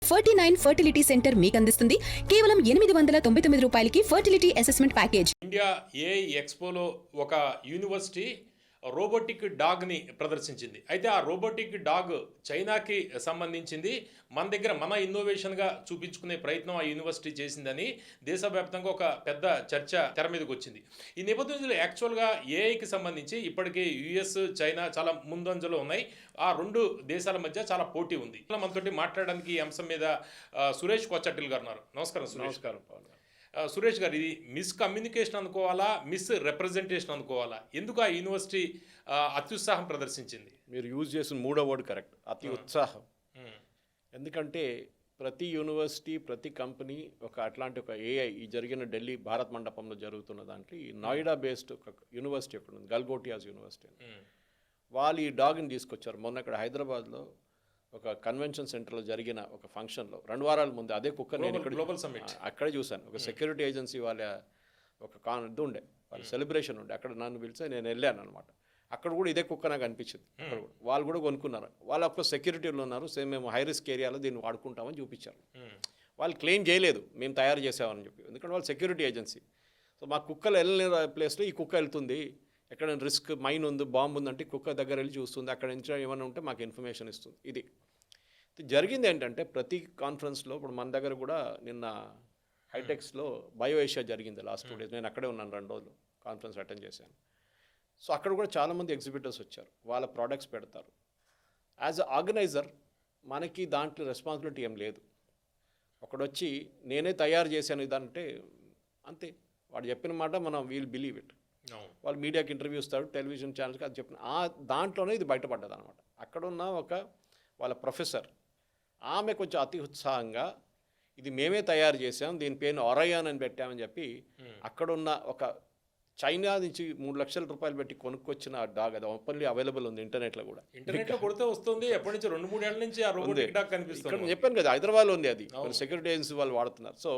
49 fertility centre మీకు అందిస్తుంది కేవలం 899 రూపాయలకి fertility assessment package. India AI ఎక్స్పోలో ఒక యూనివర్సిటీ రోబోటిక్ డాగ్ని ప్రదర్శించింది. అయితే ఆ రోబోటిక్ డాగ్ చైనాకి సంబంధించింది. మన దగ్గర మన ఇన్నోవేషన్గా చూపించుకునే ప్రయత్నం ఆ యూనివర్సిటీ చేసిందని దేశవ్యాప్తంగా ఒక పెద్ద చర్చ తెర మీదకి వచ్చింది. ఈ నేపథ్యంలో యాక్చువల్గా ఏఐకి సంబంధించి ఇప్పటికే యుఎస్ చైనా చాలా ముందంజలో ఉన్నాయి. ఆ రెండు దేశాల మధ్య చాలా పోటీ ఉంది. మనతోటి మాట్లాడడానికి ఈ అంశం మీద సురేష్ కొచ్చటిల్ గారు ఉన్నారు. నమస్కారం సురేష్. నమస్కారం పవన్ గారు. సురేష్ గారు, ఇది మిస్కమ్యూనికేషన్ అనుకోవాలా, మిస్ రిప్రజెంటేషన్ అనుకోవాలా? ఎందుకు ఆ యూనివర్సిటీ అత్యుత్సాహం ప్రదర్శించింది? మీరు యూజ్ చేసిన మూడో వర్డ్ కరెక్ట్, అతి ఉత్సాహం. ఎందుకంటే ప్రతి యూనివర్సిటీ, ప్రతి కంపెనీ అట్లాంటి ఒక ఏఐ ఈ జరిగిన ఢిల్లీ భారత్ మండపంలో జరుగుతున్న దాంట్లో ఈ నోయిడా బేస్డ్ ఒక యూనివర్సిటీ ఒకటి ఉంది, గల్గోటియాస్ యూనివర్సిటీ. వాళ్ళు ఈ డాగ్ని తీసుకొచ్చారు. మొన్న ఇక్కడ హైదరాబాద్లో ఒక కన్వెన్షన్ సెంటర్లో జరిగిన ఒక ఫంక్షన్లో 2 వారాల ముందు అదే కుక్క నేను ఇక్కడ గ్లోబల్ సమ్మిట్ అక్కడే చూశాను. ఒక సెక్యూరిటీ ఏజెన్సీ వాళ్ళ ఒక ఇది ఉండే, వాళ్ళ సెలబ్రేషన్ ఉండే, అక్కడ నన్ను పిలిస్తే నేను వెళ్ళాను అనమాట. అక్కడ కూడా ఇదే కుక్క నాకు అనిపించింది. అక్కడ కూడా వాళ్ళు కూడా కొనుక్కున్నారు. వాళ్ళు ఒక్క సెక్యూరిటీలో ఉన్నారు. సేమ్ మేము హై రిస్క్ ఏరియాలో దీన్ని వాడుకుంటామని చూపించారు. వాళ్ళు క్లెయిమ్ చేయలేదు మేము తయారు చేసామని చెప్పి, ఎందుకంటే వాళ్ళు సెక్యూరిటీ ఏజెన్సీ. సో మా కుక్కలు వెళ్ళిన ప్లేస్లో ఈ కుక్క వెళ్తుంది, ఎక్కడ రిస్క్ మైన్ ఉంది, బాంబు ఉందంటే కుక్క దగ్గర వెళ్ళి చూస్తుంది, అక్కడ నుంచి ఏమైనా ఉంటే మాకు ఇన్ఫర్మేషన్ ఇస్తుంది. ఇది జరిగింది ఏంటంటే ప్రతి కాన్ఫరెన్స్లో ఇప్పుడు మన దగ్గర కూడా నిన్న హైటెక్స్లో బయో ఏషియా జరిగింది లాస్ట్ 2 days. నేను అక్కడే ఉన్నాను, 2 రోజులు కాన్ఫరెన్స్ అటెండ్ చేశాను. సో అక్కడ కూడా చాలామంది ఎగ్జిబిటర్స్ వచ్చారు, వాళ్ళ ప్రోడక్ట్స్ పెడతారు. యాజ్ అ ఆర్గనైజర్ మనకి దాంట్లో రెస్పాన్సిబిలిటీ ఏం లేదు. ఒకడొచ్చి నేనే తయారు చేశాను ఇదంటే అంతే, వాడు చెప్పిన మాట మనం వీల్ బిలీవ్ ఇట్. వాళ్ళు మీడియాకి ఇంటర్వ్యూ ఇస్తారు, టెలివిజన్ ఛానల్కి అది చెప్పిన దాంట్లోనే ఇది బయటపడ్డది అనమాట. అక్కడున్న వాళ్ళ ప్రొఫెసర్ ఆమె కొంచెం అతి ఉత్సాహంగా ఇది మేమే తయారు చేసాం, దీని పేరుని ఒరయాన్ అని పెట్టామని చెప్పి అక్కడున్న ఒక చైనా నుంచి 3 లక్షల రూపాయలు పెట్టి కొనుక్కొచ్చిన డాగ్, అది ఓపెన్లీ అవైలబుల్ ఉంది ఇంటర్నెట్లో కూడా. ఇంటర్నెట్లో కొడితే వస్తుంది. ఎప్పటి నుంచి 2-3 ఏళ్ల నుంచి ఆ రోబోటిక్ డాగ్ కనిపిస్తుంది. ఇక్కడ చెప్పాను కదా, హైదరాబాద్లో ఉంది, అది సెక్యూరిటీ ఏజెన్సీ వాళ్ళు వాడుతున్నారు. సో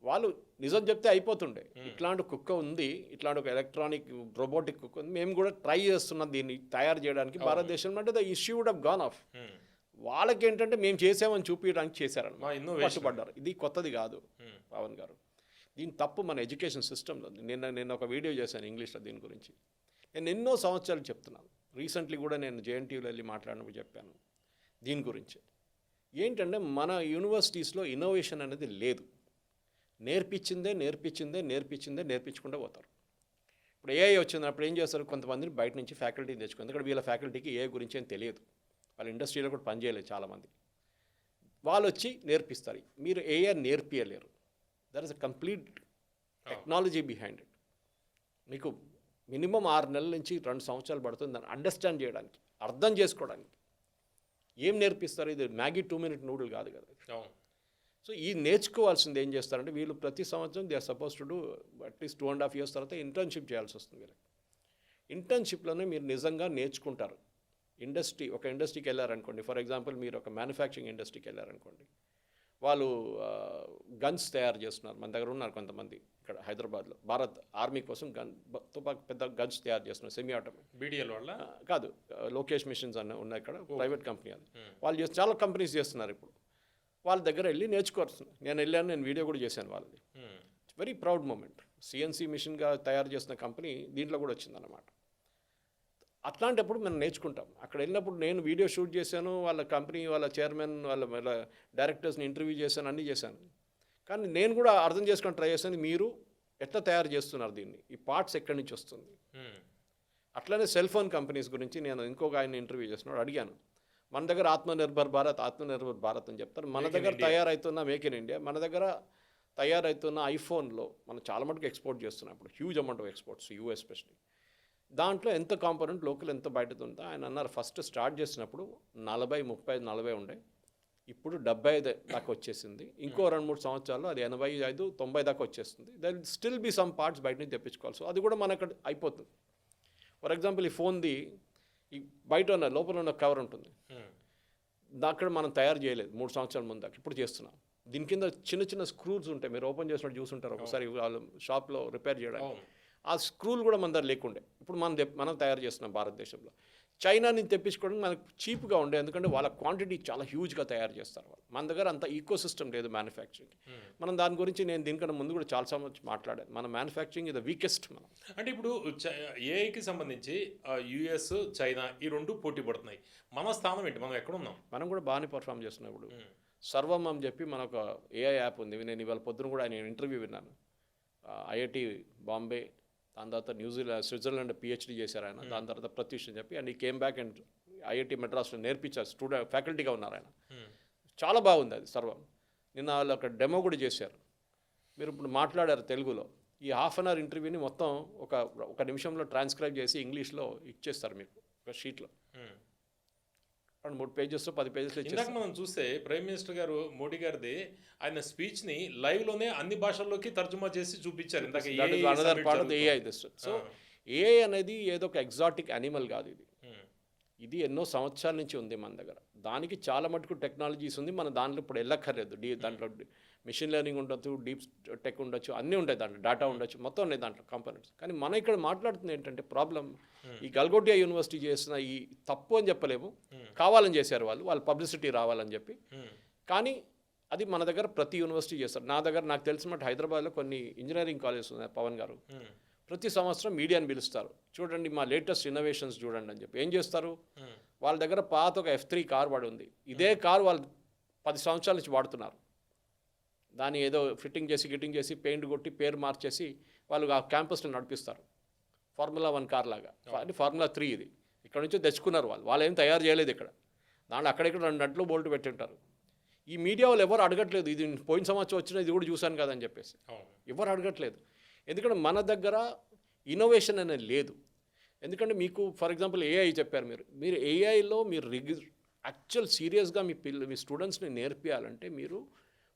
వాళ్ళు నిజం చెప్తే అయిపోతుండే, ఇట్లాంటి కుక్క ఉంది, ఇట్లాంటి ఒక ఎలక్ట్రానిక్ రోబోటిక్ కుక్క ఉంది, మేము కూడా ట్రై చేస్తున్నాం దీన్ని తయారు చేయడానికి భారతదేశంలో అంటే the issue would have gone off. వాళ్ళకి ఏంటంటే మేము చేసామని చూపించడానికి చేశారన్నమాట, కష్టపడ్డారు. ఇది కొత్తది కాదు పవన్ గారు, దీని తప్పు మన ఎడ్యుకేషన్ సిస్టంలో. నేను ఒక వీడియో చేశాను ఇంగ్లీష్లో దీని గురించి. నేను ఎన్నో సంవత్సరాలు చెప్తున్నాను. రీసెంట్లీ కూడా నేను జేఎన్టీయూలో వెళ్ళి మాట్లాడినప్పుడు చెప్పాను దీని గురించి. ఏంటంటే మన యూనివర్సిటీస్లో ఇన్నోవేషన్ అనేది లేదు. నేర్పించిందే నేర్పించుకుంటూ పోతారు. ఇప్పుడు ఏఐ వచ్చినప్పుడు ఏం చేస్తారు, కొంతమందిని బయట నుంచి ఫ్యాకల్టీని తెచ్చుకుంది. ఎందుకంటే వీళ్ళ ఫ్యాకల్టీకి ఏఐ గురించి ఏం తెలియదు, వాళ్ళ ఇండస్ట్రీలో కూడా పనిచేయలేదు చాలామంది. వాళ్ళు వచ్చి నేర్పిస్తారు, మీరు ఏఐ నేర్పియలేరు. There is a complete technology behind it. మీకు మినిమం 6 నెలల నుంచి 2 సంవత్సరాలు పడుతుంది దాన్ని అండర్స్టాండ్ చేయడానికి, అర్థం చేసుకోవడానికి. ఏం నేర్పిస్తారు? ఇది మ్యాగీ 2 minute నూడిల్ కాదు కదా. సో ఈ నేర్చుకోవాల్సింది ఏం చేస్తారంటే వీళ్ళు ప్రతి సంవత్సరం they are suppose to do at least 2.5 years తర్వాత ఇంటర్న్షిప్ చేయాల్సి వస్తుంది. వీళ్ళకి ఇంటర్న్షిప్లోనే మీరు నిజంగా నేర్చుకుంటారు. ఒక ఇండస్ట్రీకి వెళ్ళారనుకోండి, ఫర్ ఎగ్జాంపుల్ మీరు ఒక మ్యానుఫ్యాక్చరింగ్ ఇండస్ట్రీకి వెళ్ళారనుకోండి, వాళ్ళు గన్స్ తయారు చేస్తున్నారు. మన దగ్గర ఉన్నారు కొంతమంది ఇక్కడ హైదరాబాద్లో, భారత్ ఆర్మీ కోసం తుపాకు పెద్ద గన్స్ తయారు చేస్తున్నారు, సెమీ ఆటోమేటిక్. బీడీఎల్ వాళ్ళ కాదు, లోకేష్ మిషన్స్ అన్న ఉన్నాయి ఇక్కడ, ప్రైవేట్ కంపెనీ. అది వాళ్ళు చాలా కంపెనీస్ చేస్తున్నారు. ఇప్పుడు వాళ్ళ దగ్గర వెళ్ళి నేర్చుకోవచ్చు. నేను వెళ్ళాను, నేను వీడియో కూడా చేశాను వాళ్ళది. Very proud moment. సిఎన్సి మిషన్గా తయారు చేసిన కంపెనీ దీంట్లో కూడా వచ్చిందన్నమాట. అట్లాంటప్పుడు మనం నేర్చుకుంటాం. అక్కడ వెళ్ళినప్పుడు నేను వీడియో షూట్ చేశాను, వాళ్ళ కంపెనీ వాళ్ళ చైర్మన్ వాళ్ళ డైరెక్టర్స్ని ఇంటర్వ్యూ చేశాను, అన్నీ చేశాను. కానీ నేను కూడా అర్థం చేసుకొని ట్రై చేశాను, మీరు ఎట్లా తయారు చేస్తున్నారు దీన్ని, ఈ పార్ట్స్ ఎక్కడి నుంచి వస్తుంది. అట్లనే సెల్ ఫోన్ కంపెనీస్ గురించి నేను ఇంకొక ఆయన ఇంటర్వ్యూ చేసినాడు, అడిగాను. మన దగ్గర ఆత్మనిర్భర్ భారత్ అని చెప్తారు. మన దగ్గర తయారవుతున్న మేక్ ఇన్ ఇండియా, మన దగ్గర తయారవుతున్న ఐఫోన్లో మనం చాలా మటుకు ఎక్స్పోర్ట్ చేస్తున్నాం. ఇప్పుడు huge amount of exports, US especially. దాంట్లో ఎంత కాంపోనెంట్ లోకల్ ఎంత బయటతో ఉందో ఆయన అన్నారు. ఫస్ట్ స్టార్ట్ చేసినప్పుడు 40 ఉండే, ఇప్పుడు 75 దాకా వచ్చేసింది. ఇంకో 2-3 సంవత్సరాల్లో అది 85-90 దాకా వచ్చేస్తుంది. Then still be some parts బయట నుంచి తెప్పించుకోవాలి. సో అది కూడా మనకు అక్కడ అయిపోతుంది. ఫర్ ఎగ్జాంపుల్ ఈ ఫోన్ది ఈ బయట ఉన్న లోపల ఉన్న కవర్ ఉంటుంది, అక్కడ మనం తయారు చేయలేదు 3 సంవత్సరాల ముందు దాకా, ఇప్పుడు చేస్తున్నాం. దీని కింద చిన్న స్క్రూస్ ఉంటాయి, మీరు ఓపెన్ చేసినట్టు చూసుంటారు ఒకసారి వాళ్ళు షాప్లో రిపేర్ చేయడానికి. ఆ స్క్రూలు కూడా మన దగ్గర లేకుండే, ఇప్పుడు మనం తయారు చేస్తున్నాం భారతదేశంలో. చైనా నుంచి తెప్పించుకోవడం మనకు చీప్గా ఉండే, ఎందుకంటే వాళ్ళ క్వాంటిటీ చాలా హ్యూజ్గా తయారు చేస్తారు వాళ్ళు. మన దగ్గర అంత ఈకో సిస్టమ్ లేదు మ్యానుఫ్యాక్చరింగ్. మనం దాని గురించి నేను దీనికన్నా ముందు కూడా చాలా సంవత్సరం మాట్లాడాను. మన మ్యానుఫ్యాక్చరింగ్ ఇది వీకెస్ట్. మనం అంటే ఇప్పుడు ఏఐకి సంబంధించి యుఎస్ చైనా ఈ రెండు పోటీ పడుతున్నాయి. మన స్థానం ఏంటి? మనం ఎక్కడున్నాం? మనం కూడా బాగానే పర్ఫామ్ చేస్తున్నాం. ఇప్పుడు సర్వం అని చెప్పి మనకు ఏఐ యాప్ ఉంది. నేను ఇవాళ పొద్దున కూడా ఆయన ఇంటర్వ్యూ విన్నాను. ఐఐటి బాంబే, దాని తర్వాత స్విట్జర్లాండ్ పిహెచ్డి చేశారు ఆయన. దాని తర్వాత ప్రత్యూష్ అని చెప్పి అండ్ ఈ కేమ్ బ్యాక్ అండ్ ఐఐటి మెడ్రాస్లో నేర్పించారు. స్టూడెంట్ ఫ్యాకల్టీగా ఉన్నారు ఆయన. చాలా బాగుంది అది సర్వం. నిన్న వాళ్ళు ఒక డెమో కూడా చేశారు. మీరు ఇప్పుడు మాట్లాడారు తెలుగులో. ఈ హాఫ్ అన్ అవర్ ఇంటర్వ్యూని మొత్తం ఒక నిమిషంలో ట్రాన్స్క్రైబ్ చేసి ఇంగ్లీష్లో ఇచ్చేస్తారు మీకు ఒక షీట్లో. 2-3 పేజెస్ 10 పేజెస్లో ఇందాక మనం చూస్తే ప్రైమ్ మినిస్టర్ గారు మోడీ గారిది ఆయన స్పీచ్ని లైవ్లోనే అన్ని భాషల్లోకి తర్జుమా చేసి చూపించారు. ఇందాక another part of AI this. So AI అనేది ఏదో ఒక ఎగ్జాటిక్ యానిమల్ కాదు. ఇది ఎన్నో సంవత్సరాల నుంచి ఉంది మన దగ్గర. దానికి చాలా మటుకు టెక్నాలజీస్ ఉంది. మన దాంట్లో ఇప్పుడు వెళ్ళక్కర్లేదు. దాంట్లో మిషన్ లెర్నింగ్ ఉండొచ్చు, డీప్ టెక్ ఉండొచ్చు, అన్నీ ఉంటాయి దాంట్లో. డేటా ఉండొచ్చు, మొత్తం ఉన్నాయి దాంట్లో కాంపోనెంట్స్. కానీ మనం ఇక్కడ మాట్లాడుతుంది ఏంటంటే ప్రాబ్లం, ఈ గల్గోటియా యూనివర్సిటీ చేసిన ఈ తప్పు అని చెప్పలేము, కావాలని చేశారు వాళ్ళు పబ్లిసిటీ రావాలని చెప్పి. కానీ అది మన దగ్గర ప్రతి యూనివర్సిటీ చేస్తారు. నాకు తెలిసినట్టు హైదరాబాద్లో కొన్ని ఇంజనీరింగ్ కాలేజెస్ ఉన్నాయి. పవన్ గారు ప్రతి సంవత్సరం మీడియాని పిలుస్తారు, చూడండి మా లేటెస్ట్ ఇన్నోవేషన్స్ చూడండి అని చెప్పి. ఏం చేస్తారు, వాళ్ళ దగ్గర పాత ఒక F3 కార్ వాడి ఉంది. ఇదే కార్ వాళ్ళు 10 సంవత్సరాల నుంచి వాడుతున్నారు. దాన్ని ఏదో గిట్టింగ్ చేసి పెయింట్ కొట్టి పేరు మార్చేసి వాళ్ళు ఆ క్యాంపస్లో నడిపిస్తారు. ఫార్ములా 1 కార్ లాగా. అది ఫార్ములా 3 ఇది. ఇక్కడ నుంచి తెచ్చుకున్నారు వాళ్ళు ఏం తయారు చేయలేదు ఇక్కడ. దాంట్లో అక్కడిక్కడ 2 నట్లు బోల్ట్ పెట్టింటారు. ఈ మీడియా వాళ్ళు ఎవరు అడగట్లేదు, ఇది పోయిన సంవత్సరం వచ్చిన ఇది కూడా చూశాను కదా అని చెప్పేసి. ఎవరు అడగట్లేదు. ఎందుకంటే మన దగ్గర ఇన్నోవేషన్ అనేది లేదు. ఎందుకంటే మీకు ఫర్ ఎగ్జాంపుల్ ఏఐ చెప్పారు. మీరు ఏఐలో మీరు యాక్చువల్ సీరియస్గా మీ స్టూడెంట్స్ని నేర్పియాలంటే మీరు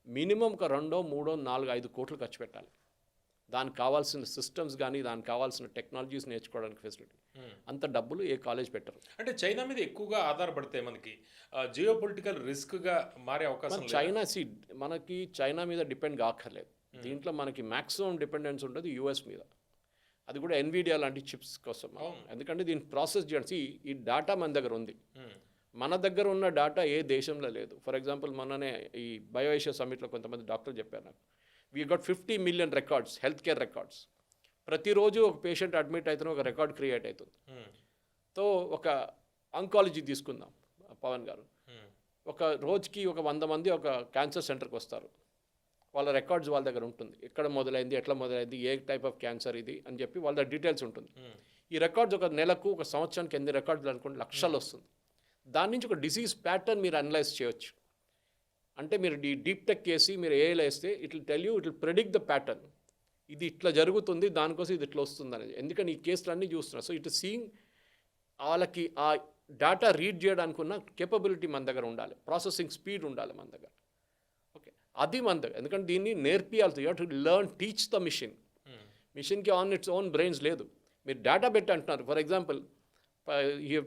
మినిమం ఒక 2, 3, 4, 5 కోట్లు ఖర్చు పెట్టాలి. దానికి కావాల్సిన సిస్టమ్స్ కానీ దానికి కావాల్సిన టెక్నాలజీస్ నేర్చుకోవడానికి ఫెసిలిటీ. అంత డబ్బులు ఏ కాలేజ్ పెట్టరు. అంటే చైనా మీద ఎక్కువగా ఆధారపడితే మనకి జియో పొలిటికల్ రిస్క్గా మారే అవకాశం. మనకి చైనా మీద డిపెండ్ కాక్కర్లేదు. దీంట్లో మనకి మ్యాక్సిమం డిపెండెన్స్ ఉంటుంది యూఎస్ మీద. అది కూడా ఎన్విడియా లాంటి చిప్స్ కోసం. ఎందుకంటే దీన్ని ప్రాసెస్ చేయడానికి ఈ డేటా మన దగ్గర ఉంది. మన దగ్గర ఉన్న డేటా ఏ దేశంలో లేదు. ఫర్ ఎగ్జాంపుల్ మొన్ననే ఈ బయోఏషియా సమ్మిట్లో కొంతమంది డాక్టర్లు చెప్పారు నాకు, we got 50 million records, health care records. ప్రతిరోజు ఒక పేషెంట్ అడ్మిట్ అవుతున్న ఒక రికార్డ్ క్రియేట్ అవుతుంది. సో ఒక ఆంకాలజీ తీసుకుందాం పవన్ గారు, ఒక రోజుకి ఒక 100 మంది ఒక క్యాన్సర్ సెంటర్కి వస్తారు. వాళ్ళ రికార్డ్స్ వాళ్ళ దగ్గర ఉంటుంది. ఎక్కడ మొదలైంది, ఎట్లా మొదలైంది, ఏ టైప్ ఆఫ్ క్యాన్సర్ ఇది అని చెప్పి వాళ్ళ దగ్గర డీటెయిల్స్ ఉంటుంది. ఈ రికార్డ్స్ ఒక నెలకు ఒక సంవత్సరానికి ఎన్ని రికార్డులు అనుకోండి, లక్షలు వస్తుంది. దాని నుంచి ఒక డిసీజ్ ప్యాటర్న్ మీరు అనలైజ్ చేయొచ్చు. అంటే మీరు డీప్ టెక్ చేసి మీరు ఏఐలో వేస్తే it will tell you, it will predict the pattern. ఇది ఇట్లా జరుగుతుంది, దానికోసం ఇది ఇట్లా వస్తుంది అనేది. ఎందుకని ఈ కేసులు అన్నీ చూస్తున్నారు. సో ఇట్ సీయింగ్ వాళ్ళకి ఆ డేటా రీడ్ చేయడానికి ఉన్న కేపబిలిటీ మన దగ్గర ఉండాలి, ప్రాసెసింగ్ స్పీడ్ ఉండాలి మన దగ్గర. ఓకే, అది మన దగ్గర. ఎందుకంటే దీన్ని నేర్పియాలి. You have to learn, teach the మిషన్కి ఆన్ ఇట్స్ ఓన్ బ్రెయిన్స్ లేదు. మీరు డేటా పెట్టి అంటున్నారు. For example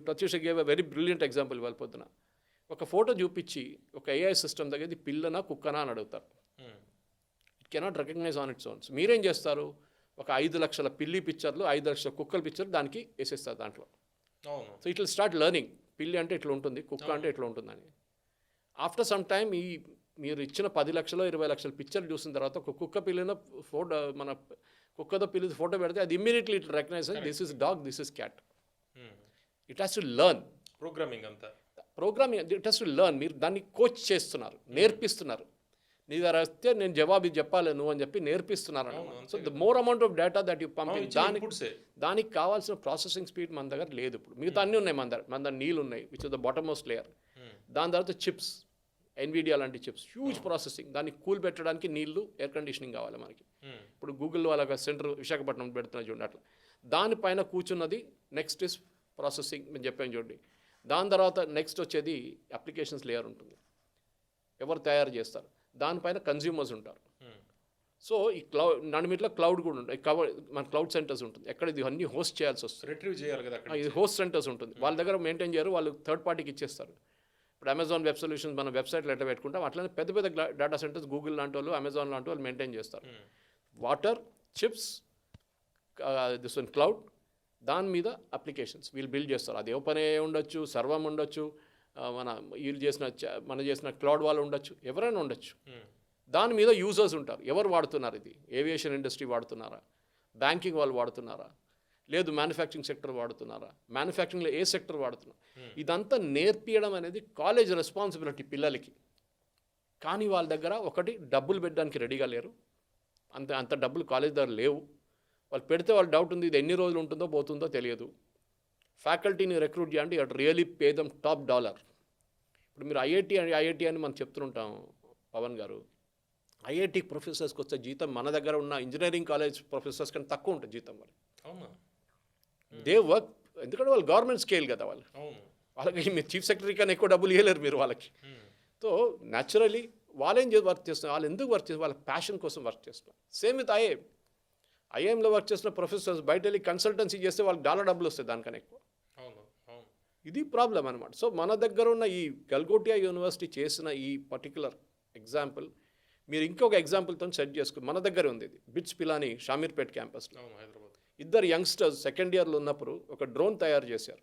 Pratyusha gave a very brilliant example ఇవాళ పొద్దున. ఒక ఫోటో చూపించి ఒక ఏఐ సిస్టమ్ దగ్గర ఇది పిల్లనా కుక్కనా అని అడుగుతారు. It cannot recognize on its owns. మీరేం చేస్తారు, ఒక 5 లక్షల పిల్లి పిక్చర్లు, 5 లక్షల కుక్కల పిక్చర్లు దానికి వేసేస్తారు దాంట్లో. So it will start learning, పిల్లి అంటే ఇట్లా ఉంటుంది, కుక్క అంటే ఇట్లా ఉంటుందని. ఆఫ్టర్ సమ్ టైమ్ మీరు ఇచ్చిన 10 లక్షలు 20 లక్షల పిక్చర్లు చూసిన తర్వాత ఒక కుక్క పిల్లిన ఫోటో, మన కుక్కతో పిల్లి ఫోటో పెడితే అది immediately it recognize this is dog, this is cat. It has to learn. Programming it has to learn. మీరు దాన్ని కోచ్ చేస్తున్నారు, నేర్పిస్తున్నారు. నీ దగ్గర వస్తే నేను జవాబు చెప్పాలి నువ్వు అని చెప్పి నేర్పిస్తున్నారు అన్నమాట. So the more amount of data that you pumping, దానికి కావాల్సిన ప్రాసెసింగ్ స్పీడ్ మన దగ్గర లేదు ఇప్పుడు. మిగతా అన్నీ ఉన్నాయి మన దగ్గర నీళ్ళు ఉన్నాయి, which is the bottom most layer. దాని తర్వాత చిప్స్, ఎన్విడియా లాంటి చిప్స్, హ్యూజ్ ప్రాసెసింగ్. దాన్ని కూల్ పెట్టడానికి నీళ్లు, ఎయిర్ కండిషనింగ్ కావాలి మనకి. ఇప్పుడు గూగుల్ వాళ్ళ సెంటర్ విశాఖపట్నం పెడుతున్నా చూడండి, అట్లా దానిపైన కూర్చున్నది. నెక్స్ట్ ఇస్ ప్రాసెసింగ్ మేము చెప్పాను చూడండి. దాని తర్వాత నెక్స్ట్ వచ్చేది అప్లికేషన్స్ లేయర్ ఉంటుంది, ఎవరు తయారు చేస్తారు. దానిపైన కన్జ్యూమర్స్ ఉంటారు. సో ఈ నడిమిట్లో క్లౌడ్ కూడా ఉంటుంది, మన క్లౌడ్ సెంటర్స్ ఉంటుంది. ఎక్కడ ఇది అన్ని హోస్ట్ చేయాల్సి వస్తుంది, రిట్రీవ్ చేయాలి కదా. ఇది హోస్ట్ సెంటర్స్ ఉంటుంది, వాళ్ళ దగ్గర మెయింటైన్ చేయరు, వాళ్ళు థర్డ్ పార్టీకి ఇచ్చేస్తారు. ఇప్పుడు అమెజాన్ వెబ్ సొల్యూషన్స్ మన వెబ్సైట్లో ఎట్లా పెట్టుకుంటాం, అట్లనే పెద్ద పెద్ద డేటా సెంటర్స్ గూగుల్ లాంటి వాళ్ళు, అమెజాన్ లాంటి వాళ్ళు మెయింటైన్ చేస్తారు. Water, chips, this one cloud, దాని మీద అప్లికేషన్స్ వీళ్ళు బిల్డ్ చేస్తారు. అది ఓపెన్ ఏ ఉండొచ్చు, సర్వం ఉండొచ్చు, మన చేసిన క్లౌడ్ వాళ్ళు ఉండొచ్చు, ఎవరైనా ఉండొచ్చు. దాని మీద యూజర్స్ ఉంటారు. ఎవరు వాడుతున్నారు? ఇది ఏవియేషన్ ఇండస్ట్రీ వాడుతున్నారా, బ్యాంకింగ్ వాళ్ళు వాడుతున్నారా, లేదు మ్యానుఫ్యాక్చరింగ్ సెక్టర్ వాడుతున్నారా, మ్యానుఫ్యాక్చరింగ్లో ఏ సెక్టర్ వాడుతున్నారు, ఇదంతా నేర్పియడం అనేది కాలేజ్ రెస్పాన్సిబిలిటీ పిల్లలకి. కానీ వాళ్ళ దగ్గర ఒకటి డబ్బులు పెట్టడానికి రెడీగా లేరు, అంత డబ్బులు కాలేజ్ దగ్గర లేవు. వాళ్ళు పెడితే వాళ్ళు డౌట్ ఉంది, ఇది ఎన్ని రోజులు ఉంటుందో పోతుందో తెలియదు. ఫ్యాకల్టీని రిక్రూట్ చేయండి, at really pay them top $. ఇప్పుడు మీరు ఐఐటి అని మనం చెప్తుంటాం పవన్ గారు. ఐఐటి ప్రొఫెసర్స్కి వచ్చే జీతం మన దగ్గర ఉన్న ఇంజనీరింగ్ కాలేజ్ ప్రొఫెసర్స్ కంటే తక్కువ ఉంటుంది జీతం. మరి దే వర్క్, ఎందుకంటే వాళ్ళు గవర్నమెంట్ స్కేల్ కదా, వాళ్ళకి మీరు చీఫ్ సెక్రటరీ కన్నా ఎక్కువ డబ్బులు ఇవ్వలేరు మీరు వాళ్ళకి. సో న్యాచురలీ వాళ్ళేం వర్క్ చేస్తున్నారు, వాళ్ళు ఎందుకు వర్క్ చేస్తున్నారు, వాళ్ళ ప్యాషన్ కోసం వర్క్ చేస్తున్నారు. సేమ్ విత్ ఐఏఎంలో వర్క్ చేస్తున్న ప్రొఫెసర్స్ బయట వెళ్ళి కన్సల్టెన్సీ చేస్తే వాళ్ళకి డబ్బులు వస్తాయి దానికన్నా ఎక్కువ. ఇది ప్రాబ్లం అనమాట. సో మన దగ్గర ఉన్న ఈ గల్గోటియా యూనివర్సిటీ చేసిన ఈ పర్టికులర్ ఎగ్జాంపుల్ మీరు ఇంకొక ఎగ్జాంపుల్తో సెట్ చేసుకుని మన దగ్గర ఉంది. ఇది బిట్స్ పిలాని షామీర్పేట్ క్యాంపస్లో ఇద్దరు యంగ్స్టర్స్ సెకండ్ ఇయర్లో ఉన్నప్పుడు ఒక డ్రోన్ తయారు చేశారు.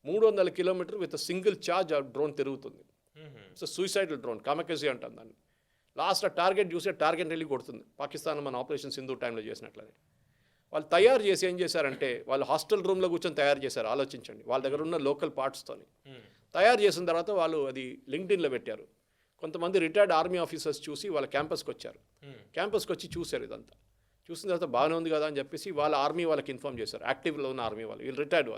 300 కిలోమీటర్ విత్ సింగిల్ ఛార్జ్ ఆ డ్రోన్ తిరుగుతుంది. సో సూసైడల్ డ్రోన్, కామకేజీ అంటాం దాన్ని. లాస్ట్ టార్గెట్ చూసే టార్గెట్ వెళ్ళి కొడుతుంది. పాకిస్తాన్ మన ఆపరేషన్ సింధు టైంలో చేసినట్లనే వాళ్ళు తయారు చేసి ఏం చేశారంటే వాళ్ళు హాస్టల్ రూమ్లో కూర్చొని తయారు చేశారు. ఆలోచించండి, వాళ్ళ దగ్గర ఉన్న లోకల్ పార్ట్స్తోని తయారు చేసిన తర్వాత వాళ్ళు అది లింక్డ్ఇన్లో పెట్టారు. కొంతమంది రిటైర్డ్ ఆర్మీ ఆఫీసర్స్ చూసి వాళ్ళ క్యాంపస్కి వచ్చారు. క్యాంపస్కి వచ్చి చూశారు. ఇదంతా చూసిన తర్వాత బాగానే ఉంది కదా అని చెప్పేసి వాళ్ళ ఆర్మీ వాళ్ళకి ఇన్ఫార్మ్ చేశారు. యాక్టివ్లో ఉన్న ఆర్మీ వాళ్ళు, వీళ్ళు రిటైర్డ్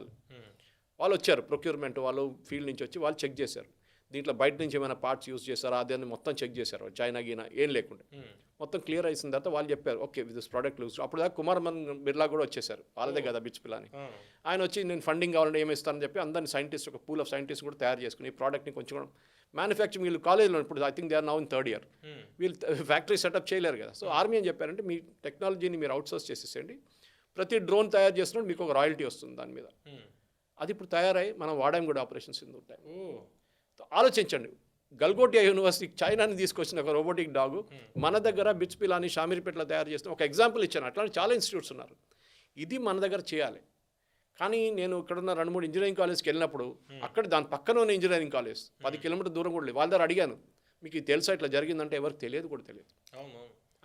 వాళ్ళు వచ్చారు. ప్రొక్యూర్మెంట్ వాళ్ళు ఫీల్డ్ నుంచి వచ్చి వాళ్ళు చెక్ చేశారు. దీంట్లో బయట నుంచి ఏమైనా పార్ట్స్ యూజ్ చేశారా అదే మొత్తం చెక్ చేశారు. చైనా గీనా ఏం లేకుండా మొత్తం క్లియర్ అయిన తర్వాత వాళ్ళు చెప్పారు ఓకే దిస్ ప్రోడక్ట్ లూజ్. అప్పుడు దాకా కుమార్ బిర్లా కూడా వచ్చేసారు, వాళ్ళదే కదా బిట్స్ పిల్లని. ఆయన వచ్చి నేను ఫండింగ్ కావాలంటే ఏమి ఇస్తానని చెప్పి అందరిని సైంటిస్ట్, ఒక పూల్ ఆఫ్ సైంటిస్ట్ కూడా తయారు చేసుకుని ఈ ప్రోడక్ట్ని కొంచెం కూడా మ్యానుఫ్యాక్చరింగ్ వీళ్ళు కాలేజ్లో ఇప్పుడు I think they are now in 3rd year. వీళ్ళు ఫ్యాక్టరీ సెటప్ చేయలేరు కదా. సో ఆర్మీ ఏం చెప్పారంటే మీ టెక్నాలజీని మీరు అవుట్సోర్స్ చేసేసేయండి, ప్రతి డ్రోన్ తయారు చేసినప్పుడు మీకు ఒక రాయల్టీ వస్తుంది దాని మీద. అది ఇప్పుడు తయారై మనం వాడాం కూడా ఆపరేషన్స్ ఉంటాయి. ఆలోచించండి, గల్గోటియా యూనివర్సిటీ చైనాని తీసుకొచ్చిన ఒక రోబోటిక్ డాగు మన దగ్గర బిట్స్ పిలాని షామీర్పేటలో తయారు చేస్తున్న ఒక ఎగ్జాంపుల్ ఇచ్చాను. అట్లాంటి చాలా ఇన్స్టిట్యూట్స్ ఉన్నారు. ఇది మన దగ్గర చేయాలి. కానీ నేను ఇక్కడున్న 2-3 ఇంజనీరింగ్ కాలేజ్కి వెళ్ళినప్పుడు అక్కడ దాని పక్కన ఉన్న ఇంజనీరింగ్ కాలేజ్ 10 కిలోమీటర్ దూరం కూడా లేదు. వాళ్ళ దగ్గర అడిగాను మీకు ఇది తెలుసా ఇట్లా జరిగిందంటే ఎవరికి తెలియదు కూడా తెలియదు.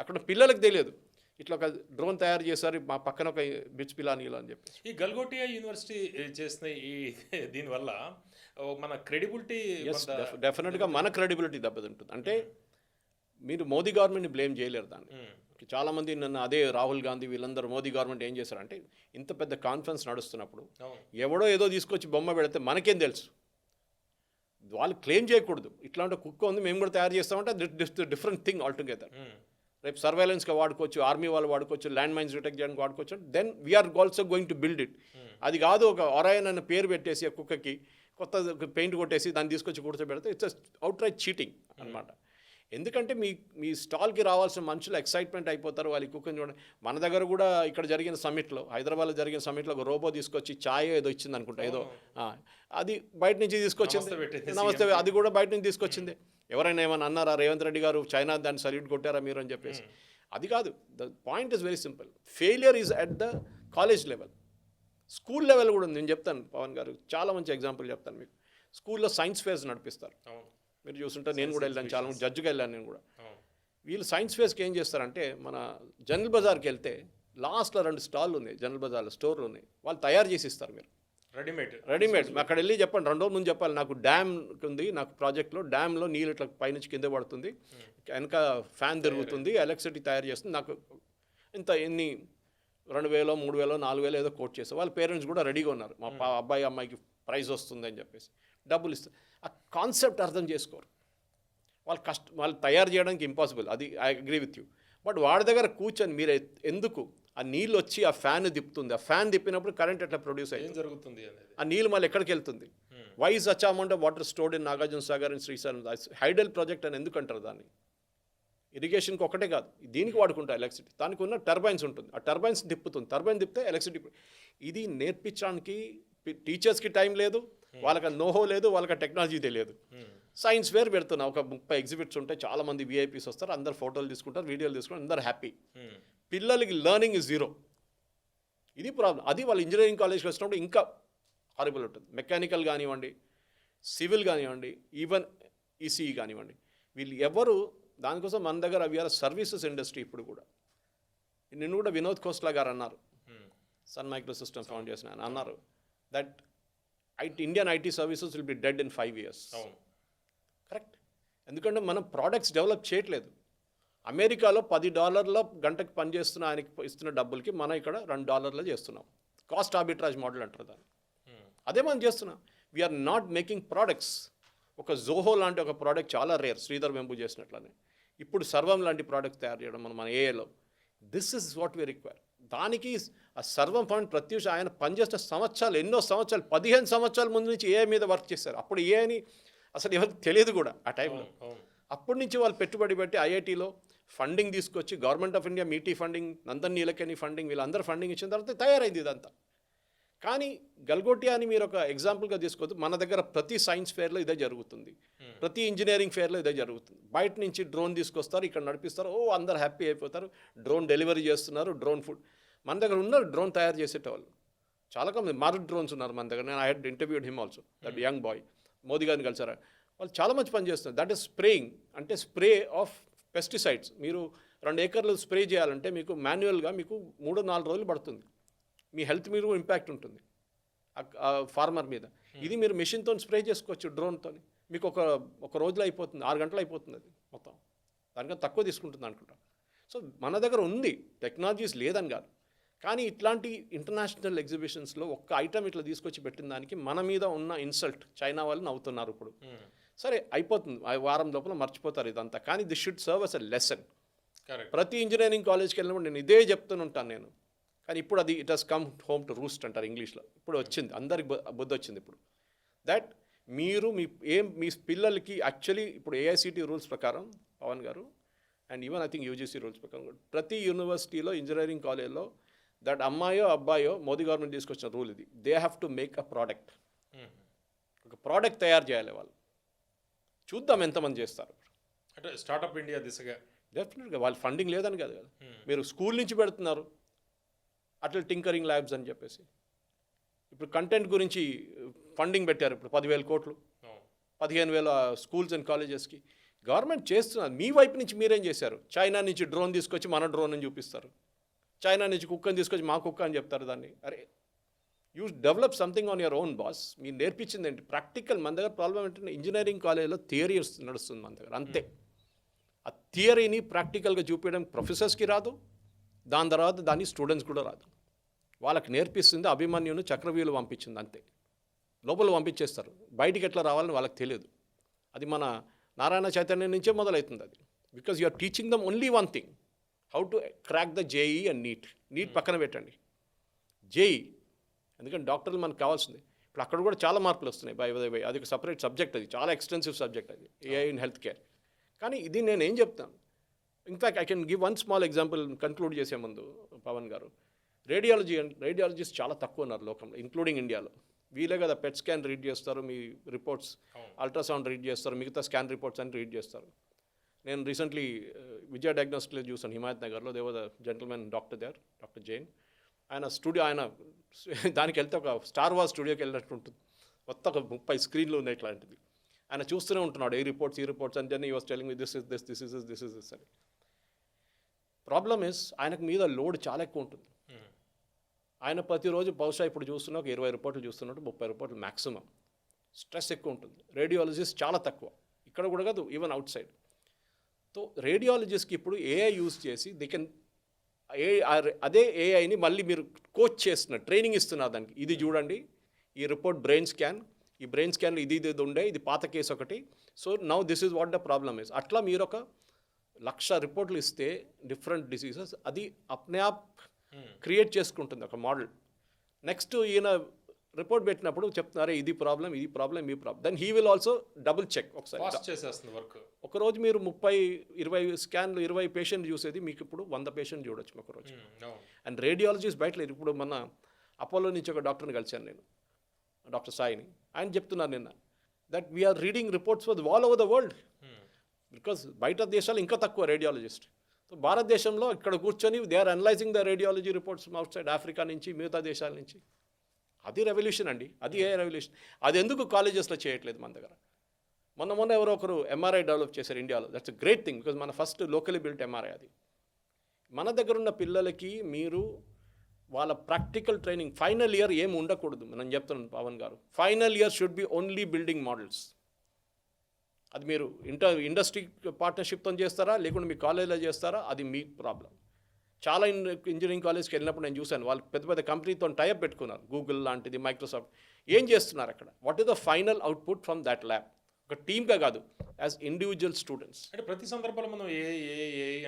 అక్కడ పిల్లలకు తెలియదు ఇట్లా ఒక డ్రోన్ తయారు చేశారు మా పక్కన ఒక బిట్స్ పిలానీలో అని చెప్పి. ఈ గల్గోటియా యూనివర్సిటీ చేసిన ఈ దీనివల్ల మన క్రెడిబిలిటీ డెఫినెట్గా మన క్రెడిబిలిటీ దెబ్బతింటుంది. అంటే మీరు మోదీ గవర్నమెంట్ని బ్లేమ్ చేయలేరు దాన్ని. చాలామంది నన్ను అదే రాహుల్ గాంధీ వీళ్ళందరూ మోదీ గవర్నమెంట్ ఏం చేశారంటే ఇంత పెద్ద కాన్ఫరెన్స్ నడుస్తున్నప్పుడు ఎవడో ఏదో తీసుకొచ్చి బొమ్మ పెడితే మనకేం తెలుసు, వాళ్ళు క్లెయిమ్ చేయకూడదు. ఇట్లాంటి కుక్క ఉంది మేము కూడా తయారు చేస్తామంటే డిఫరెంట్ థింగ్ ఆల్టుగెదర్. రేపు సర్వేలెన్స్గా వాడుకోవచ్చు, ఆర్మీ వాళ్ళు వాడుకోవచ్చు, ల్యాండ్ మైన్స్ డిటెక్ట్ చేయడానికి వాడుకోవచ్చు. Then we're also going to build it. అది కాదు ఒక ఒరాయన్ అన్న పేరు పెట్టేసి ఆ కుక్కకి కొత్త పెయింట్ కొట్టేసి దాన్ని తీసుకొచ్చి కూర్చోబెడితే ఇట్స్ అవుట్ రైట్ చీటింగ్ అనమాట. ఎందుకంటే మీ స్టాల్కి రావాల్సిన మనుషులు ఎక్సైట్మెంట్ అయిపోతారు వాళ్ళు కుక్కని చూడండి. మన దగ్గర కూడా ఇక్కడ జరిగిన సమ్మిట్లో, హైదరాబాద్లో జరిగిన సమ్మిట్లో ఒక రోబో తీసుకొచ్చి ఛాయ్ ఏదో ఇచ్చింది అనుకుంటా, ఏదో అది బయట నుంచి తీసుకొచ్చింది. నమస్తే అది కూడా బయట నుంచి తీసుకొచ్చింది. ఎవరైనా ఏమైనా అన్నారా రేవంత్ రెడ్డి గారు చైనా దాన్ని సల్యూట్ కొట్టారా మీరు అని చెప్పేసి? అది కాదు. The point is very simple. Failure is at the college level, school level కూడా ఉంది. నేను చెప్తాను పవన్ గారు చాలా మంచి ఎగ్జాంపుల్ చెప్తాను మీకు. స్కూల్లో సైన్స్ ఫేర్స్ నడిపిస్తారు, మీరు చూస్తుంటే నేను కూడా వెళ్ళాను, చాలా మంది జడ్జిగా వెళ్ళాను నేను కూడా. వీళ్ళు సైన్స్ ఫేర్స్కి ఏం చేస్తారంటే మన జనరల్ బజార్కి వెళ్తే లాస్ట్లో 2 స్టాళ్ళు ఉన్నాయి, జనరల్ బజార్లో స్టోర్లు ఉన్నాయి, వాళ్ళు తయారు చేసి ఇస్తారు. మీరు రెడీమేడ్ అక్కడ వెళ్ళి చెప్పండి, 2 రోజుల ముందు చెప్పాలి నాకు డ్యామ్ ఉంది, నాకు ప్రాజెక్ట్లో డ్యామ్లో నీళ్ళు ఇట్లా పైనుంచి కింద పడుతుంది, వెనక ఫ్యాన్ తిరుగుతుంది, ఎలక్ట్రిసిటీ తయారు చేస్తుంది, నాకు ఇంత ఎన్ని 2,000 3,000 4,000 ఏదో కోట్ చేస్తారు. వాళ్ళ పేరెంట్స్ కూడా రెడీగా ఉన్నారు, మా అబ్బాయి అమ్మాయికి ప్రైజ్ వస్తుంది అని చెప్పేసి డబ్బులు ఇస్తారు. ఆ కాన్సెప్ట్ అర్థం చేసుకోరు వాళ్ళు. వాళ్ళు తయారు చేయడానికి ఇంపాసిబుల్, అది I agree with you. But వాడి దగ్గర కూర్చొని మీరు ఎందుకు ఆ నీళ్ళు వచ్చి ఆ ఫ్యాన్ తిప్పుతుంది, ఆ ఫ్యాన్ తిప్పినప్పుడు కరెంట్ ఎట్లా ప్రొడ్యూస్ అయ్యింది జరుగుతుంది, ఆ నీళ్ళు మళ్ళీ ఎక్కడికి వెళ్తుంది, why is such amount of water stored in Nagarjuna Sagar and Srisailam, hydel project అని ఎందుకు అంటారు దాన్ని? ఇరిగేషన్కి ఒకటే కాదు, దీనికి వాడుకుంటారు ఎలక్ట్రిసిటీ. దానికి ఉన్న టర్బైన్స్ ఉంటుంది, ఆ టర్బైన్స్ తిప్పుతుంది, టర్బైన్ తిప్పితే ఎలక్ట్రిసిటీ. ఇది నేర్పించడానికి టీచర్స్కి టైం లేదు, వాళ్ళకి నోహో లేదు, వాళ్ళకి టెక్నాలజీ తెలియదు. సైన్స్ ఫేర్ పెడుతున్నా, ఒక 30 ఎగ్జిబిట్స్ ఉంటాయి, చాలామంది విఐపీస్ వస్తారు, అందరు ఫోటోలు తీసుకుంటారు, వీడియోలు తీసుకుంటారు, అందరు హ్యాపీ. పిల్లలకి లెర్నింగ్ ఇస్ 0. ఇది ప్రాబ్లం. అది వాళ్ళు ఇంజనీరింగ్ కాలేజ్కి వచ్చినప్పుడు ఇంకా హారిబుల్ ఉంటుంది. మెకానికల్ కానివ్వండి, సివిల్ కానివ్వండి, ఈవెన్ ఈసీఈ కానివ్వండి, వీళ్ళు ఎవరు దానికోసం మన దగ్గర వీఆర్ సర్వీసెస్ ఇండస్ట్రీ. ఇప్పుడు కూడా నిన్ను కూడా వినోద్ ఖోస్లా గారు అన్నారు, సన్ మైక్రో సిస్టమ్స్ ఫౌండ్ చేసిన ఆయన అన్నారు that Indian IT services will be dead in 5 years. Correct. ఎందుకంటే మనం ప్రోడక్ట్స్ డెవలప్ చేయట్లేదు. అమెరికాలో $10 గంటకు పనిచేస్తున్న ఆయనకి ఇస్తున్న డబ్బులకి మనం ఇక్కడ $2 చేస్తున్నాం. కాస్ట్ ఆర్బిట్రాజ్ మోడల్ అంటారు దాన్ని. అదే మనం చేస్తున్నాం. We're not making products. ఒక జోహో లాంటి ఒక ప్రోడక్ట్ చాలా రేర్, శ్రీధర్ వెంబు చేసినట్లనే. ఇప్పుడు సర్వం లాంటి ప్రోడక్ట్ తయారు చేయడం మన ఏఏలో. This is what we require. దానికి ఆ సర్వం ఫండ్ ప్రత్యూష ఆయన పనిచేసిన సంవత్సరాలు, ఎన్నో సంవత్సరాలు, 15 సంవత్సరాల ముందు నుంచి ఏఐ మీద వర్క్ చేశారు. అప్పుడు ఏ అని అసలు ఎవరికి తెలియదు కూడా ఆ టైంలో. అప్పటి నుంచి వాళ్ళు పెట్టుబడి పెట్టి ఐఐటీలో ఫండింగ్ తీసుకొచ్చి government of India MeitY funding, Nandan Nilekani funding, వీళ్ళందరూ ఫండింగ్ ఇచ్చిన తర్వాత తయారైంది ఇదంతా. కానీ గల్గోటియా అని మీరు ఒక ఎగ్జాంపుల్గా తీసుకోవద్దు. మన దగ్గర ప్రతి సైన్స్ ఫేర్లో ఇదే జరుగుతుంది, ప్రతి ఇంజనీరింగ్ ఫేర్లో ఇదే జరుగుతుంది. బయట నుంచి డ్రోన్ తీసుకొస్తారు, ఇక్కడ నడిపిస్తారు, అందరు హ్యాపీ అయిపోతారు, డ్రోన్ డెలివరీ చేస్తున్నారు, డ్రోన్ ఫుడ్. మన దగ్గర ఉన్నారు డ్రోన్ తయారు చేసేటవాళ్ళు చాలా మంది. మారుత్ డ్రోన్స్ ఉన్నారు మన దగ్గర. నేను I head interviewed him also, that young boy. Modi గారిని కలిసారా, వాళ్ళు చాలా మంచి పని చేస్తున్నారు. దట్ ఈస్ స్ప్రేయింగ్, అంటే స్ప్రే ఆఫ్ పెస్టిసైడ్స్. మీరు 2 acres స్ప్రే చేయాలంటే మీకు మాన్యువల్గా మీకు 3-4 రోజులు పడుతుంది. మీ హెల్త్ మీద కూడా ఇంపాక్ట్ ఉంటుంది ఫార్మర్ మీద. ఇది మీరు మెషిన్తో స్ప్రే చేసుకోవచ్చు, డ్రోన్తో. మీకు ఒక రోజులో అయిపోతుంది, 6 గంటలు అయిపోతుంది అది మొత్తం. దానికన్నా తక్కువ తీసుకుంటుంది అనుకుంటా. సో మన దగ్గర ఉంది, టెక్నాలజీస్ లేదని కాదు. కానీ ఇట్లాంటి ఇంటర్నేషనల్ ఎగ్జిబిషన్స్లో ఒక్క ఐటమ్ ఇట్లా తీసుకొచ్చి పెట్టిన దానికి మన మీద ఉన్న ఇన్సల్ట్ చైనా వాళ్ళు నవ్వుతున్నారు ఇప్పుడు. సరే అయిపోతుంది, వారం లోపల మర్చిపోతారు ఇదంతా. కానీ this should serve as a lesson. ప్రతి ఇంజనీరింగ్ కాలేజ్కి వెళ్ళినప్పుడు నేను ఇదే చెప్తూనే నేను. కానీ ఇప్పుడు అది it has come home to roost అంటారు ఇంగ్లీష్లో. ఇప్పుడు వచ్చింది, అందరికి బుద్ధి వచ్చింది ఇప్పుడు. దట్ మీరు మీ పిల్లలకి యాక్చువల్లీ ఇప్పుడు ఏఐసిటి రూల్స్ ప్రకారం పవన్ గారు, and even I think UGC rules ప్రకారం ప్రతి యూనివర్సిటీలో ఇంజనీరింగ్ కాలేజ్లో దట్ అమ్మాయో అబ్బాయో మోదీ గవర్నమెంట్ తీసుకొచ్చిన రూల్ ఇది. They have to make a product. ఒక ప్రోడక్ట్ తయారు చేయాలి వాళ్ళు. చూద్దాం ఎంతమంది చేస్తారు. అంటే స్టార్టప్ ఇండియా దిశగా డెఫినెట్గా వాళ్ళు ఫండింగ్ లేదని కాదు కదా. మీరు స్కూల్ నుంచి పెడుతున్నారు అట్లా టింకరింగ్ ల్యాబ్స్ అని చెప్పేసి. ఇప్పుడు కంటెంట్ గురించి ఫండింగ్ పెట్టారు ఇప్పుడు 10,000 కోట్లు, 15,000 స్కూల్స్ అండ్ కాలేజెస్కి. గవర్నమెంట్ చేస్తున్నారు. మీ వైపు నుంచి మీరేం చేశారు? చైనా నుంచి డ్రోన్ తీసుకొచ్చి మన డ్రోన్ అని చూపిస్తారు, చైనా నుంచి కుక్కని తీసుకొచ్చి మా కుక్క అని చెప్తారు దాన్ని. అరే you develop something on your own boss. మీరు నేర్పించింది ఏంటి? ప్రాక్టికల్. మన దగ్గర ప్రాబ్లం ఏంటంటే ఇంజనీరింగ్ కాలేజ్లో థియరీ నడుస్తుంది మన దగ్గర, అంతే. ఆ థియరీని ప్రాక్టికల్గా చూపించడం ప్రొఫెసర్స్కి రాదు, దాని తర్వాత దాన్ని స్టూడెంట్స్ కూడా రాదు. వాళ్ళకి నేర్పిస్తుంది అభిమన్యును చక్రవ్యూహులు పంపించింది అంతే. లోపల పంపించేస్తారు, బయటికి ఎట్లా రావాలని వాళ్ళకి తెలియదు. అది మన నారాయణ చైతన్యం నుంచే మొదలవుతుంది అది. Because you are teaching them only one thing, how to crack the JEE and NEET పక్కన పెట్టండి, జేఈ. ఎందుకంటే డాక్టర్లు మనకు కావాల్సింది. ఇప్పుడు అక్కడ కూడా చాలా మార్పులు వస్తున్నాయి. బై అది ఒక సపరేట్ సబ్జెక్ట్, అది చాలా ఎక్స్టెన్సివ్ సబ్జెక్ట్ అది, ఏఐ ఇన్ హెల్త్ కేర్. కానీ ఇది నేను ఏం చెప్తాను, in fact I can give one small example conclude చేసే ముందు. పవన్ గారు, రేడియాలజిస్ట్ చాలా తక్కువ ఉన్నారు లోకంలో, ఇంక్లూడింగ్ ఇండియాలో. వీలే కదా పెట్ స్కాన్ రీడ్ చేస్తారు, మీ రిపోర్ట్స్ అల్ట్రాసౌండ్ రీడ్ చేస్తారు, మిగతా స్కాన్ రిపోర్ట్స్ అని రీడ్ చేస్తారు. నేను రీసెంట్లీ విజయ డయాగ్నోస్టిక్లో చూసాను హిమాయత్ నగర్లో. There was a gentlemen doctor there, doctor Jain. ఆయన స్టూడియో, ఆయన దానికి వెళ్తే ఒక స్టార్ వార్ స్టూడియోకి వెళ్ళినట్టు ఉంటుంది. మొత్తం ఒక 30 స్క్రీన్లు ఉన్నాయి ఇట్లాంటిది. ఆయన చూస్తూనే ఉంటున్నాడు ఈ reports and then he was telling me this is అని. ప్రాబ్లమ్ ఇస్ ఆయనకు మీద లోడ్ చాలా ఎక్కువ ఉంటుంది. ఆయన ప్రతిరోజు బహుశా ఇప్పుడు చూస్తున్నా ఒక 20 రిపోర్ట్లు చూస్తున్నట్టు, 30 రిపోర్ట్లు మ్యాక్సిమం. స్ట్రెస్ ఎక్కువ ఉంటుంది. రేడియాలజిస్ట్ చాలా తక్కువ, ఇక్కడ కూడా కాదు, ఈవెన్ అవుట్ సైడ్. సో రేడియాలజిస్ట్కి ఇప్పుడు ఏఐ యూజ్ చేసి దే కెన్ అదే ఏఐని మళ్ళీ మీరు కోచ్ చేస్తున్నారు, ట్రైనింగ్ ఇస్తున్నారు దానికి. ఇది చూడండి, ఈ రిపోర్ట్ బ్రెయిన్ స్కాన్, ఈ బ్రెయిన్ స్కాన్లో ఇది ఉండే, ఇది పాత కేసు ఒకటి. So now this is what the problem is. అట్లా మీరు ఒక 1,00,000 రిపోర్ట్లు ఇస్తే డిఫరెంట్ డిసీజెస్, అది అప్నే ఆప్ క్రియేట్ చేసుకుంటుంది ఒక మోడల్. నెక్స్ట్ ఈయన రిపోర్ట్ పెట్టినప్పుడు చెప్తున్నారు ఇది problem, then he will also double check ఒకసారి చేసేస్తుంది వర్క్. ఒకరోజు మీరు 30-20 స్కాన్లు, 20 పేషెంట్లు చూసేది మీకు ఇప్పుడు 100 పేషెంట్ చూడొచ్చు ఒకరోజు. అండ్ రేడియాలజిస్ట్ బయట లేదు. ఇప్పుడు మన అపోలో నుంచి ఒక డాక్టర్ని కలిశాను నేను, డాక్టర్ సాయిని. ఆయన చెప్తున్నారు నిన్న that we're reading reports for all over the world, because బయట దేశాలు ఇంకా తక్కువ రేడియాలజిస్ట్. సో సో భారతదేశంలో ఇక్కడ కూర్చొని they are analyzing the radiology reports outside Africa నుంచి మిగతా దేశాల నుంచి. అది రెవల్యూషన్ అండి, అది ఏ రెవల్యూషన్. అది ఎందుకు కాలేజెస్లో చేయట్లేదు మన దగ్గర? మొన్న ఎవరో ఒకరు ఎంఆర్ఐ డెవలప్ చేశారు ఇండియాలో. That's a great thing because మన ఫస్ట్ లోకలీ బిల్ట్ ఎంఆర్ఐ అది. మన దగ్గర ఉన్న పిల్లలకి మీరు వాళ్ళ ప్రాక్టికల్ ట్రైనింగ్ ఫైనల్ ఇయర్ ఏమి ఉండకూడదు. నేను చెప్తున్నాను పవన్ గారు, final year should be only building models. అది మీరు ఇండస్ట్రీ పార్ట్నర్షిప్తో చేస్తారా లేకుంటే మీ కాలేజీలో చేస్తారా, అది మీ ప్రాబ్లం. చాలా ఇంజనీరింగ్ కాలేజ్కి వెళ్ళినప్పుడు నేను చూశాను, వాళ్ళు పెద్ద పెద్ద కంపెనీతో టైఅప్ పెట్టుకున్నారు, గూగుల్ లాంటిది, మైక్రోసాఫ్ట్. ఏం చేస్తున్నారు అక్కడ? What is the final output from that lab? ఒక టీమ్గా కాదు, యాజ్ ఇండివిజువల్ స్టూడెంట్స్. అంటే ప్రతి సందర్భంలో మనం ఏ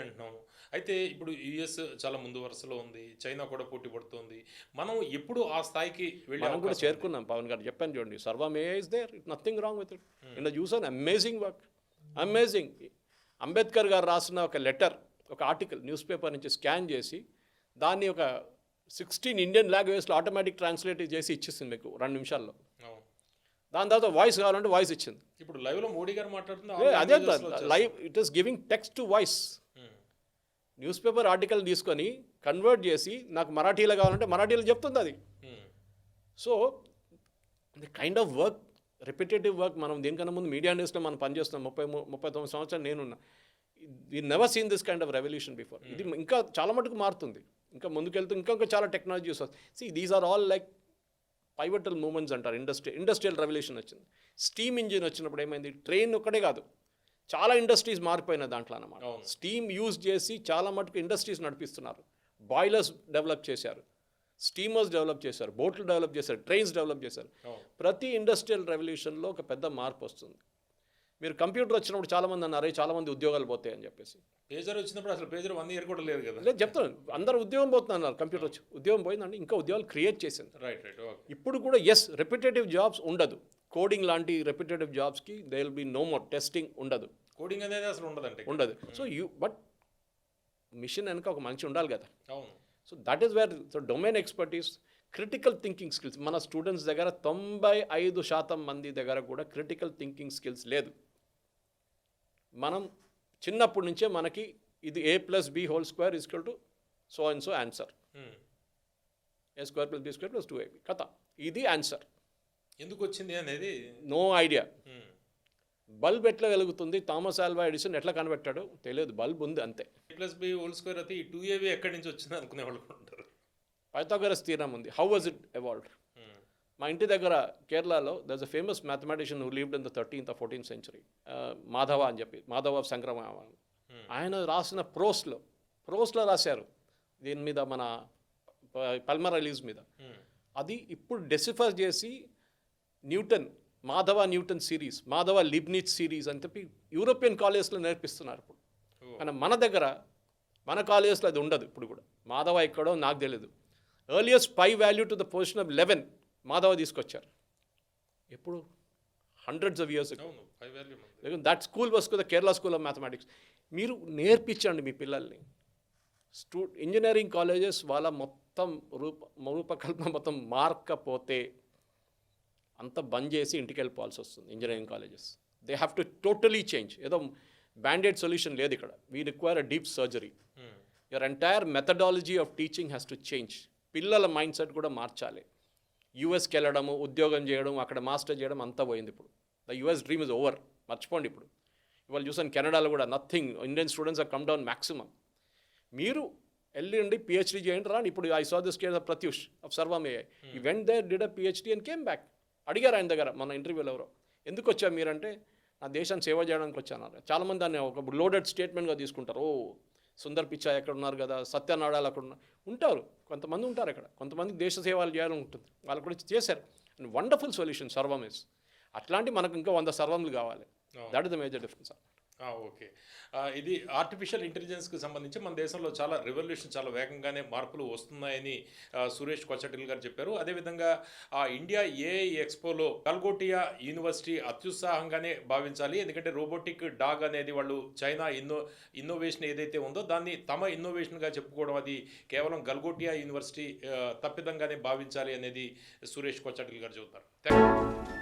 అంటున్నాము. అయితే ఇప్పుడు యుఎస్ చాలా ముందు వరుసలో ఉంది, చైనా కూడా పోటీ పడుతుంది. మనం ఎప్పుడు ఆ స్థాయికి వెళ్ళి మనం కూడా చేరుకున్నాం. పవన్ గారు చెప్పాను చూడండి, Sarvam AI is there, it nothing wrong with it. నిన్న చూసాను, అమేజింగ్ వర్క్, అమేజింగ్. అంబేద్కర్ గారు రాసిన ఒక లెటర్, ఒక ఆర్టికల్ న్యూస్ పేపర్ నుంచి స్కాన్ చేసి దాన్ని ఒక 16 ఇండియన్ లాంగ్వేజ్లో ఆటోమేటిక్ ట్రాన్స్లేట్ చేసి ఇచ్చేసింది మీకు 2 నిమిషాల్లో. దాని తర్వాత వాయిస్ కావాలంటే వాయిస్ ఇచ్చింది. ఇప్పుడు లైవ్లో మోడీ గారు మాట్లాడుతున్నారు, అదే live, it is giving text to voice. News paper article తీసుకొని కన్వర్ట్ చేసి నాకు మరాఠీలో కావాలంటే మరాఠీలో చెప్తుంది అది. So the kind of work, repetitive work. మనం దీనికన్నా ముందు మీడియా ఇండస్ట్రీలో మనం పనిచేస్తున్నాం, 39 సంవత్సరాలు నేనున్నా. We never seen this kind of revolution before. ఇది ఇంకా చాలా మటుకు మారుతుంది, ఇంకా ముందుకెళ్తూ ఇంకా చాలా టెక్నాలజీస్ వస్తాయి. See these are all like pivotal moments అంటారు. ఇండస్ట్రియల్ రెవల్యూషన్ వచ్చింది. స్టీమ్ ఇంజిన్ వచ్చినప్పుడు ఏమైంది, ట్రైన్ ఒక్కటే కాదు, చాలా ఇండస్ట్రీస్ మారిపోయినాయి దాంట్లో అన్నమాట. స్టీమ్ యూజ్ చేసి చాలా మటుకు ఇండస్ట్రీస్ నడిపిస్తున్నారు. బాయిలర్స్ డెవలప్ చేశారు, స్టీమర్స్ డెవలప్ చేశారు, బోట్లు డెవలప్ చేశారు, ట్రైన్స్ డెవలప్ చేశారు. ప్రతి ఇండస్ట్రియల్ రెవల్యూషన్లో ఒక పెద్ద మార్పు వస్తుంది. మీరు కంప్యూటర్ వచ్చినప్పుడు చాలామంది అన్నారు, చాలామంది ఉద్యోగాలు పోతాయి అని చెప్పేసి. పేజర్ వచ్చినప్పుడు అసలు పేజర్ 1 ఇయర్ కూడా లేదు కదా. లేదు చెప్తాను, అందరూ ఉద్యోగం పోతున్నారు. కంప్యూటర్ వచ్చి ఉద్యోగం పోయిందండి, ఇంకా ఉద్యోగాలు క్రియేట్ చేసింది. రైట్. ఇప్పుడు కూడా రెపిటేటివ్ జాబ్స్ ఉండదు. కోడింగ్ లాంటి రెపిటేటివ్ జాబ్స్కి they will be no more. Testing ఉండదు, కోడింగ్ అనేది అసలు ఉండదు. సో బట్ మిషన్ వెనక ఒక మనిషి ఉండాలి కదా. అవును. So that is where domain expertise, critical thinking skills. మన స్టూడెంట్స్ దగ్గర 95% మంది దగ్గర కూడా క్రిటికల్ థింకింగ్ స్కిల్స్ లేదు. మనం చిన్నప్పటి నుంచే మనకి ఇది a+b² so and so answer, a² + b² + 2ab కథ, ఇది ఆన్సర్. ఎందుకు వచ్చింది అనేది నో ఐడియా. బల్బ్ ఎట్లా వెలుగుతుంది, థామస్ ఆల్వా ఎడిసన్ ఎట్లా కనిపెట్టాడు తెలియదు, బల్బ్ ఉంది అంతే. a+b² అయితే ఈ 2ab ఎక్కడి నుంచి వచ్చింది అనుకునే వాళ్ళు ఉంటారు. పైథాగరస్ థియరమ్ ఉంది. How was it evolved? మా ఇంటి దగ్గర కేరళలో there is a famous mathematician who lived in the 13th or 14th century, Madhava అని చెప్పి, మాధవ సంక్రమ. ఆయన రాసిన ప్రోస్లో రాశారు దీని మీద, మన పల్మర్ రిలీజ్ మీద. అది ఇప్పుడు డెసిఫర్ చేసి న్యూటన్ సిరీస్, మాధవ లిబ్నిచ్ సిరీస్ అని చెప్పి యూరోపియన్ కాలేజెస్లో నేర్పిస్తున్నారు ఇప్పుడు. కానీ మన దగ్గర, మన కాలేజెస్లో అది ఉండదు ఇప్పుడు కూడా. మాధవ ఎక్కడో నాకు తెలియదు. Earliest pi value to the position of 11 Madhava తీసుకొచ్చారు. ఎప్పుడు? hundreds of years ago. That school was the Kerala school of mathematics. మీరు నేర్పించండి మీ పిల్లల్ని. ఇంజనీరింగ్ కాలేజెస్ వాళ్ళ మొత్తం రూపకల్పన మొత్తం మార్కపోతే అంత బంద్ చేసి ఇంటికి వెళ్ళిపోవాల్సి వస్తుంది. Engineering colleges they have to totally change. ఏదో బ్యాండెడ్ సొల్యూషన్ లేదు ఇక్కడ. We require a deep surgery. Your entire methodology of teaching has to change. పిల్లల మైండ్ సెట్ కూడా మార్చాలి. యూఎస్కి వెళ్ళడము, ఉద్యోగం చేయడం, అక్కడ మాస్టర్ చేయడం అంతా పోయింది ఇప్పుడు. The US dream is over, మర్చిపోండి. ఇప్పుడు ఇవాళ చూసాను కెనడాలో కూడా nothing. Indian students are come down maximum. మీరు వెళ్ళండి పిహెచ్డీ చేయండి రా. ఇప్పుడు I saw this case of Pratyush of Sarvam AI. ఈ went there, did a PhD and came back. అడిగారు ఆయన దగ్గర మన ఇంటర్వ్యూలో ఎవరో, ఎందుకు వచ్చా మీరంటే నా దేశాన్ని సేవ చేయడానికి వచ్చాను. చాలామంది దాన్ని ఒక లోడెడ్ స్టేట్మెంట్గా తీసుకుంటారు. ఓ సుందర్ పిచాయ్ ఎక్కడ ఉన్నారు కదా, సత్యనారాయణ అక్కడ ఉంటారు, కొంతమంది ఉంటారు అక్కడ, కొంతమంది దేశ సేవలు చేయాలని ఉంటుంది. వాళ్ళు కూడా చేశారు. అండ్ వండర్ఫుల్ సొల్యూషన్ సర్వం ఇస్. అట్లాంటి మనకు ఇంకా 100 సర్వంలు కావాలి. That is the major difference. Okay. ఇది ఆర్టిఫిషియల్ ఇంటెలిజెన్స్కి సంబంధించి మన దేశంలో చాలా రెవల్యూషన్, చాలా వేగంగానే మార్పులు వస్తున్నాయని సురేష్ కొచ్చటిల్ గారు చెప్పారు. అదేవిధంగా ఇండియా ఏఐ ఎక్స్పోలో గల్గోటియా యూనివర్సిటీ అత్యుత్సాహంగానే భావించాలి. ఎందుకంటే రోబోటిక్ డాగ్ అనేది వాళ్ళు చైనా ఇన్నోవేషన్ ఏదైతే ఉందో దాన్ని తమ ఇన్నోవేషన్గా చెప్పుకోవడం, అది కేవలం గల్గోటియా యూనివర్సిటీ తప్పిదంగానే భావించాలి అనేది సురేష్ కొచ్చటిల్ గారు చెబుతారు. Thank you.